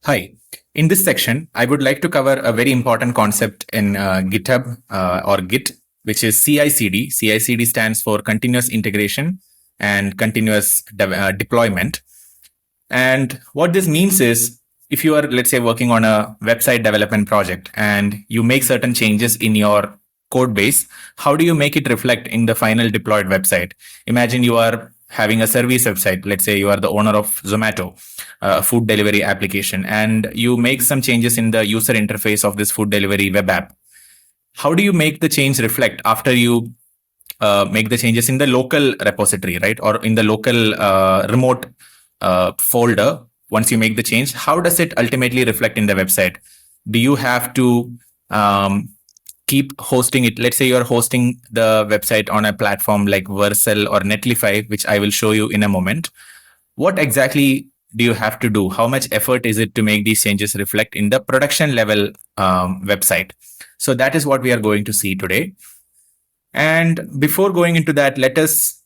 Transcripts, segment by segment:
Hi. In this section, I would like to cover a very important concept in GitHub or Git, which is CI/CD. CI/CD stands for continuous integration and continuous deployment. And what this means is if you are, let's say, working on a website development project and you make certain changes in your code base, how do you make it reflect in the final deployed website? Imagine you are having a service website. Let's say you are the owner of Zomato, a food delivery application, and you make some changes in the user interface of this food delivery web app. How do you make the change reflect after you make the changes in the local repository, right? Or in the local remote folder. Once you make the change, how does it ultimately reflect in the website? Do you have to keep hosting it? Let's say you're hosting the website on a platform like Vercel or Netlify, which I will show you in a moment. What exactly do you have to do? How much effort is it to make these changes reflect in the production level website? So that is what we are going to see today. And before going into that, let us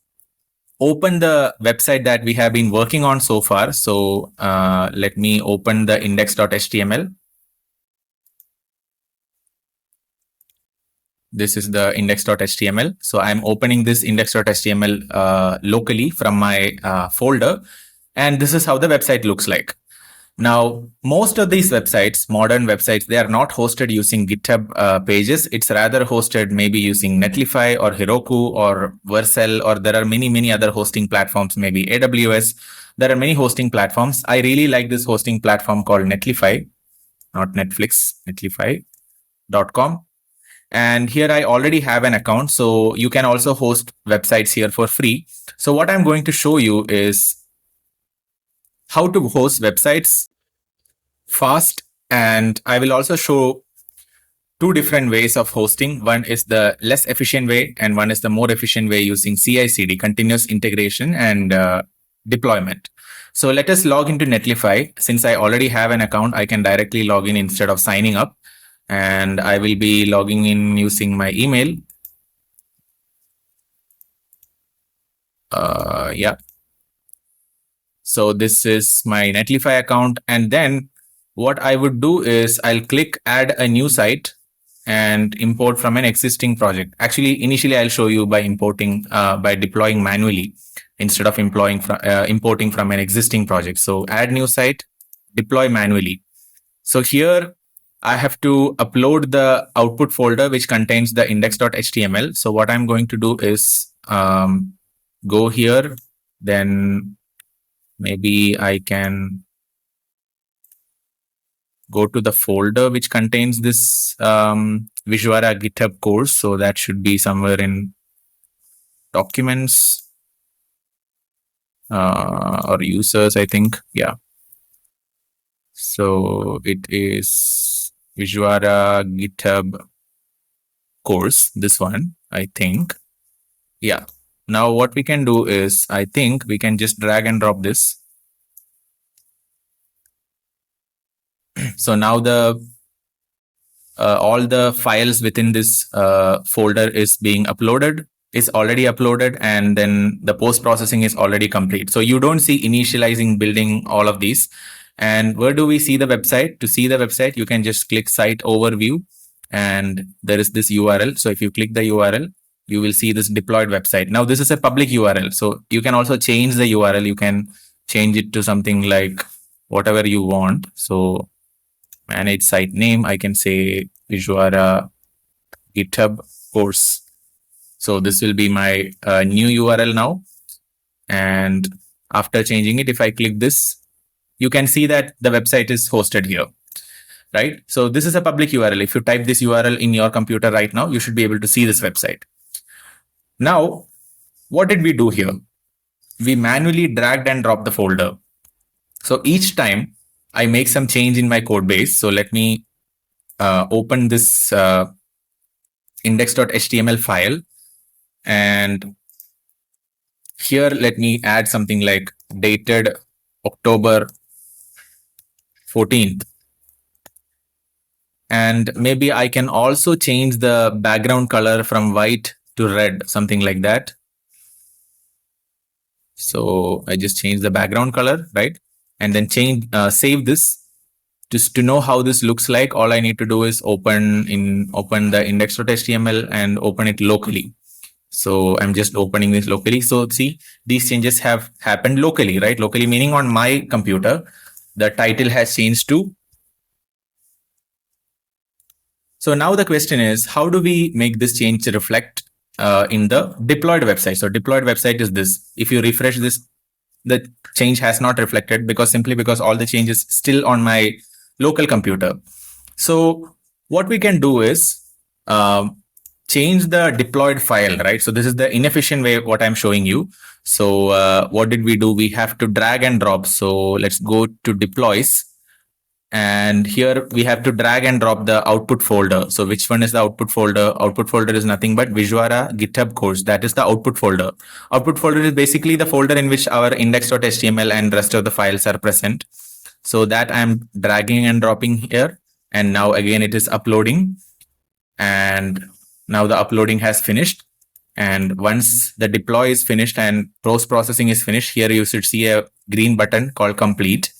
open the website that we have been working on so far. So let me open the index.html. This is the index.html. So I'm opening this index.html locally from my folder. And this is how the website looks like. Now, most of these websites, modern websites, they are not hosted using GitHub pages. It's rather hosted maybe using Netlify or Heroku or Vercel, or there are many other hosting platforms, maybe AWS. There are many hosting platforms. I really like this hosting platform called Netlify, not Netflix, netlify.com. And here I already have an account. So you can also host websites here for free. So what I'm going to show you is how to host websites fast. And I will also show two different ways of hosting. One is the less efficient way, and one is the more efficient way using CI/CD, continuous integration and deployment. So let us log into Netlify. Since I already have an account, I can directly log in instead of signing up. And I will be logging in using my email. Yeah. So this is my Netlify account. And then what I would do is I'll click add a new site and import from an existing project. Actually, initially I'll show you by importing, by deploying manually instead of importing from an existing project. So add new site, deploy manually. So here I have to upload the output folder, which contains the index.html. So what I'm going to do is go here, then maybe I can go to the folder which contains this Visuara GitHub course. So that should be somewhere in documents or users, I think. Yeah. So it is Visuara GitHub course, this one, I think. Yeah. Now what we can do is, I think we can just drag and drop this. So now the all the files within this folder is being uploaded. It's already uploaded, and then the post processing is already complete. So you don't see initializing, building, all of these. And where do we see the website? To see the website, you can just click site overview, and there is this URL. So if you click the URL, you will see this deployed website. Now this is a public URL, so you can also change the URL. You can change it to something like whatever you want. So manage site name, I can say Visuara GitHub course. So this will be my new URL now. And after changing it, if I click this, you can see that the website is hosted here, right? So this is a public URL. If you type this URL in your computer right now, you should be able to see this website. Now, what did we do here? We manually dragged and dropped the folder. So each time I make some change in my code base. So let me open this index.html file. And here, let me add something like dated October 14th. And maybe I can also change the background color from white to red, something like that. So I just change the background color, right? And then save this. Just to know how this looks like, all I need to do is open the index.html and open it locally. So I'm just opening this locally. So see, these changes have happened locally, right? Locally meaning on my computer, the title has changed to. So now the question is, how do we make this change to reflect in the deployed website? So deployed website is this. If you refresh this, the change has not reflected simply because all the change is still on my local computer. So what we can do is change the deployed file, right? So this is the inefficient way what I'm showing you. So what did we do? We have to drag and drop. So let's go to deploys. And here we have to drag and drop the output folder. So which one is the output folder? Output folder is nothing but Visuara GitHub course. That is the output folder. Output folder is basically the folder in which our index.html and rest of the files are present. So that I'm dragging and dropping here. And now again, it is uploading. And now the uploading has finished. And once the deploy is finished and post processing is finished, here you should see a green button called complete,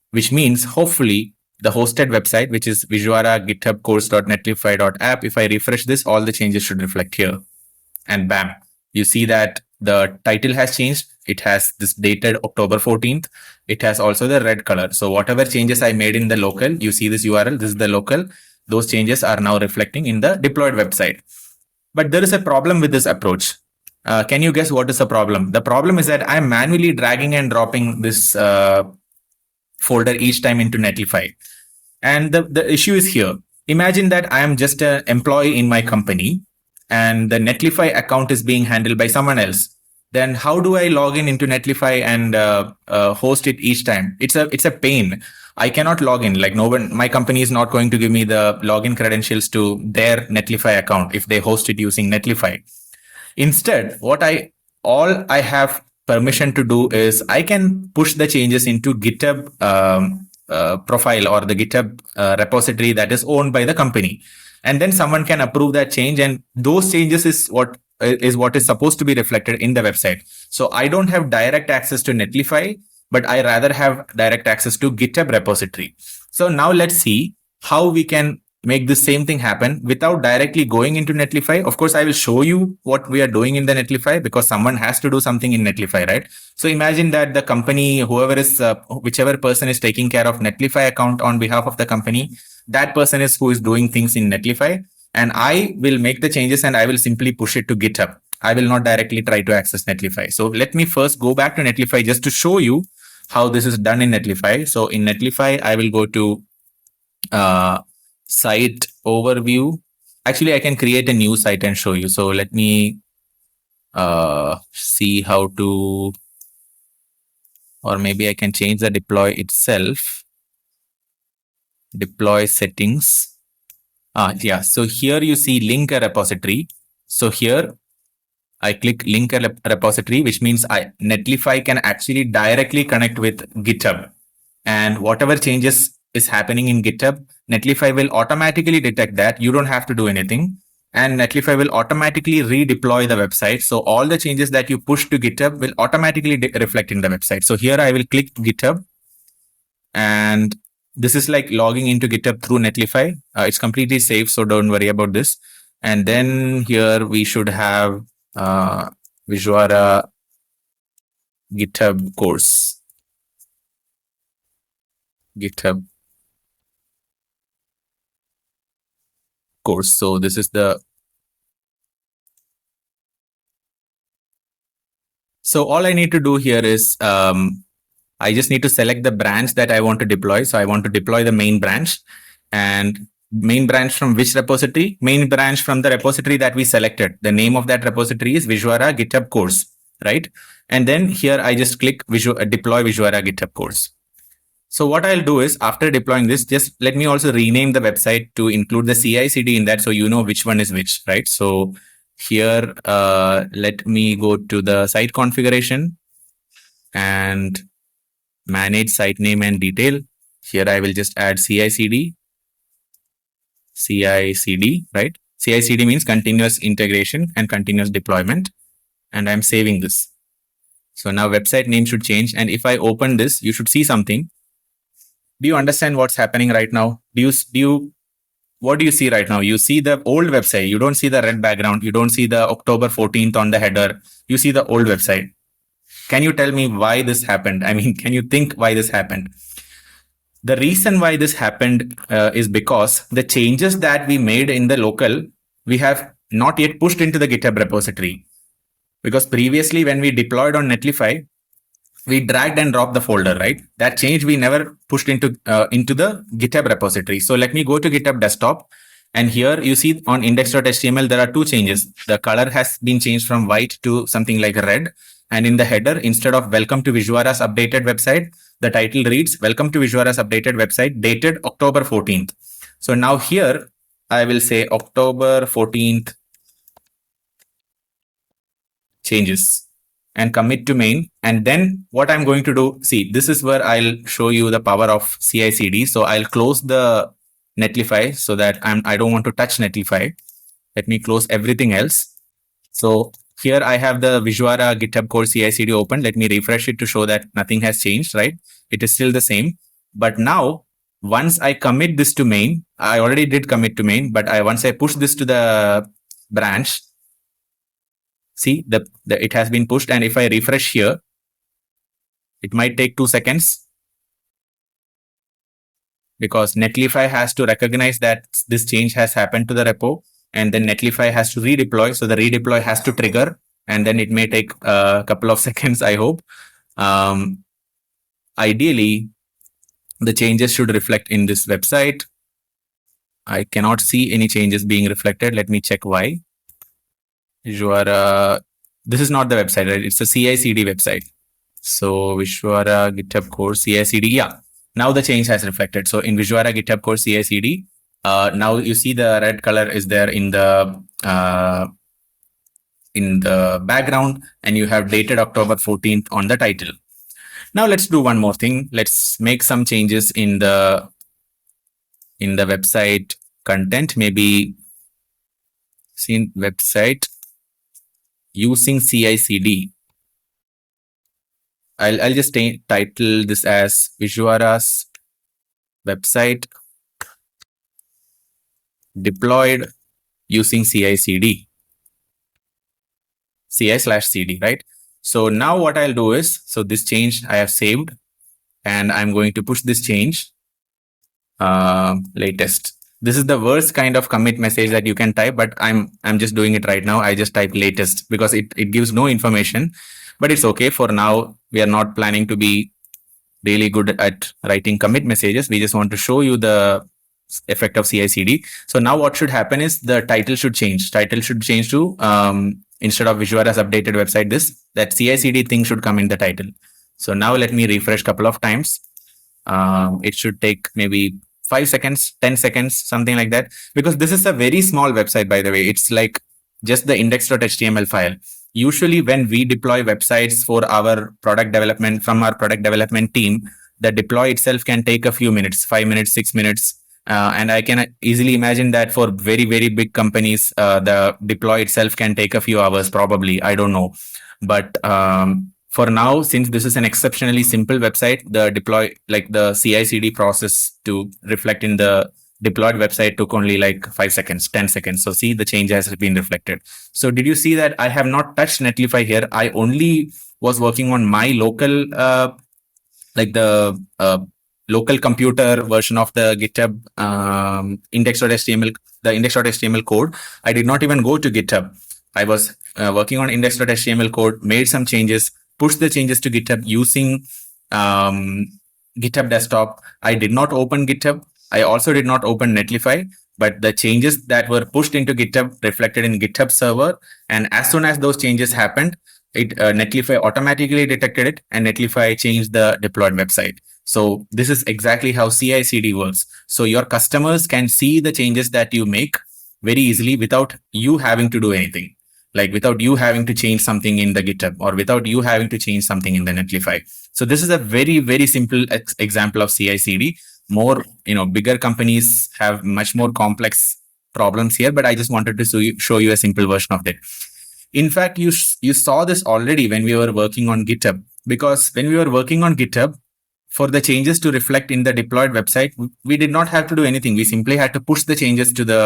which means hopefully the hosted website, which is Visuara GitHub course.netlify.app. If I refresh this, all the changes should reflect here. And bam, you see that the title has changed. It has this dated October 14th. It has also the red color. So whatever changes I made in the local, you see this URL, this is the local. Those changes are now reflecting in the deployed website. But there is a problem with this approach. Can you guess what is the problem? The problem is that I'm manually dragging and dropping this folder each time into Netlify. And the issue is here. Imagine that I am just an employee in my company and the Netlify account is being handled by someone else. Then how do I log in into Netlify and host it each time? It's a pain. I cannot log in. Like no one, my company is not going to give me the login credentials to their Netlify account if they host it using Netlify. Instead, all I have permission to do is I can push the changes into GitHub profile or the GitHub repository that is owned by the company, and then someone can approve that change, and those changes is what is supposed to be reflected in the website. So I don't have direct access to Netlify, but I rather have direct access to GitHub repository. So now let's see how we can make the same thing happen without directly going into Netlify. Of course, I will show you what we are doing in the Netlify because someone has to do something in Netlify, right? So imagine that the company, whichever person is taking care of Netlify account on behalf of the company, that person is who is doing things in Netlify. And I will make the changes and I will simply push it to GitHub. I will not directly try to access Netlify. So let me first go back to Netlify just to show you how this is done in Netlify. So in Netlify, I will go to site overview. Actually, I can create a new site and show you. So let me see how to, or maybe I can change the deploy itself. Deploy settings. Yeah. So here you see link a repository. So here I click link a repository, which means Netlify can actually directly connect with GitHub, and whatever changes is happening in GitHub, Netlify will automatically detect that. You don't have to do anything, and Netlify will automatically redeploy the website. So all the changes that you push to GitHub will automatically reflect in the website. So here I will click GitHub, and this is like logging into GitHub through Netlify. It's completely safe, so don't worry about this. And then here we should have Visuara GitHub course. GitHub course. So this is the. So all I need to do here is I just need to select the branch that I want to deploy. So I want to deploy the main branch, and main branch from which repository? Main branch from the repository that we selected. The name of that repository is Visuara GitHub course, right? And then here I just click deploy Visuara GitHub course. So what I'll do is after deploying this, just let me also rename the website to include the CI/CD in that, so you know which one is which, right? So here, let me go to the site configuration and manage site name and detail. Here I will just add CI/CD. CI/CD, right? CI/CD means continuous integration and continuous deployment. And I'm saving this. So now website name should change. And if I open this, you should see something. Do you understand what's happening right now? What do you see right now? You see the old website. You don't see the red background. You don't see the October 14th on the header. You see the old website. Can you tell me why this happened? I mean, can you think why this happened? The reason why this happened is because the changes that we made in the local, we have not yet pushed into the GitHub repository. Because previously, when we deployed on Netlify, we dragged and dropped the folder, right? That change we never pushed into the GitHub repository. So let me go to GitHub desktop. And here you see on index.html, there are two changes. The color has been changed from white to something like red. And in the header, instead of welcome to Visuara's updated website, the title reads welcome to Visuara's updated website dated October 14th. So now here I will say October 14th changes and commit to main. And then what I'm going to do, see, this is where I'll show you the power of CI/CD. So I'll close the Netlify so that I don't want to touch Netlify. Let me close everything else. So here I have the Visuara GitHub core CI/CD open. Let me refresh it to show that nothing has changed, right? It is still the same. But now, once I commit this to main, I already did commit to main, but once I push this to the branch, see, it has been pushed. And if I refresh here, it might take 2 seconds because Netlify has to recognize that this change has happened to the repo. And then Netlify has to redeploy. So the redeploy has to trigger. And then it may take a couple of seconds, I hope. Ideally, the changes should reflect in this website. I cannot see any changes being reflected. Let me check why. Visuara, this is not the website, right? It's a CI/CD website. So Visuara GitHub core CI/CD, yeah. Now the change has reflected. So in Visuara GitHub core CI/CD, now you see the red color is there in the background, and you have dated October 14th on the title. Now let's do one more thing. Let's make some changes in the website content. Maybe see website using CI/CD. I'll just title this as Visuara's website deployed using CI/CD. CI/CD, right? So now what I'll do is, so this change I have saved, and I'm going to push this change latest. This is the worst kind of commit message that you can type, but I'm just doing it right now. I just type latest because it gives no information, but it's okay for now. We are not planning to be really good at writing commit messages. We just want to show you the effect of CI/CD. So now what should happen is the title should change. Title should change to instead of Visuara's updated website, that CI/CD thing should come in the title. So now let me refresh a couple of times. It should take maybe 5 seconds, 10 seconds, something like that. Because this is a very small website, by the way. It's like just the index.html file. Usually when we deploy websites for our product development from our product development team, the deploy itself can take a few minutes, 5 minutes, 6 minutes. And I can easily imagine that for very, very big companies, the deploy itself can take a few hours, probably. I don't know. But for now, since this is an exceptionally simple website, the deploy, like the CI/CD process to reflect in the deployed website took only like 5 seconds, 10 seconds. So see, the change has been reflected. So did you see that I have not touched Netlify here? I only was working on my local, like the local computer version of the GitHub index.html, the index.html code. I did not even go to GitHub. I was working on index.html code, made some changes, pushed the changes to GitHub using GitHub desktop. I did not open GitHub. I also did not open Netlify, but the changes that were pushed into GitHub reflected in GitHub server. And as soon as those changes happened, Netlify automatically detected it, and Netlify changed the deployed website. So this is exactly how CI/CD works. So your customers can see the changes that you make very easily without you having to do anything, like without you having to change something in the GitHub or without you having to change something in the Netlify. So this is a very, very simple example of CI/CD. More, bigger companies have much more complex problems here, but I just wanted to show you a simple version of that. In fact, you saw this already when we were working on GitHub, because when we were working on GitHub, for the changes to reflect in the deployed website, we did not have to do anything. We simply had to push the changes to the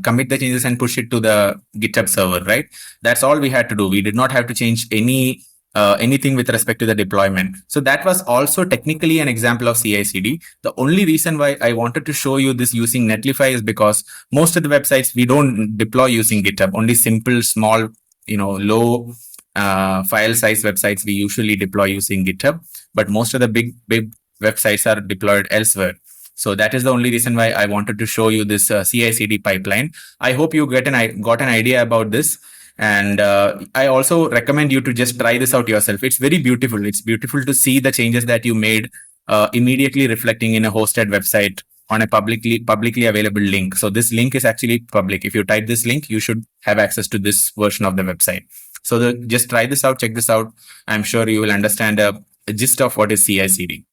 commit the changes and push it to the GitHub server, right? That's all we had to do. We did not have to change anything with respect to the deployment. So that was also technically an example of CI/CD. The only reason why I wanted to show you this using Netlify is because most of the websites we don't deploy using GitHub. Only simple, small, low file size websites we usually deploy using GitHub. But most of the big websites are deployed elsewhere. So that is the only reason why I wanted to show you this CI/CD pipeline. I hope you got an idea about this. And I also recommend you to just try this out yourself. It's very beautiful. It's beautiful to see the changes that you made immediately reflecting in a hosted website on a publicly available link. So this link is actually public. If you type this link, you should have access to this version of the website. So just try this out, check this out. I'm sure you will understand a gist of what is CI/CD.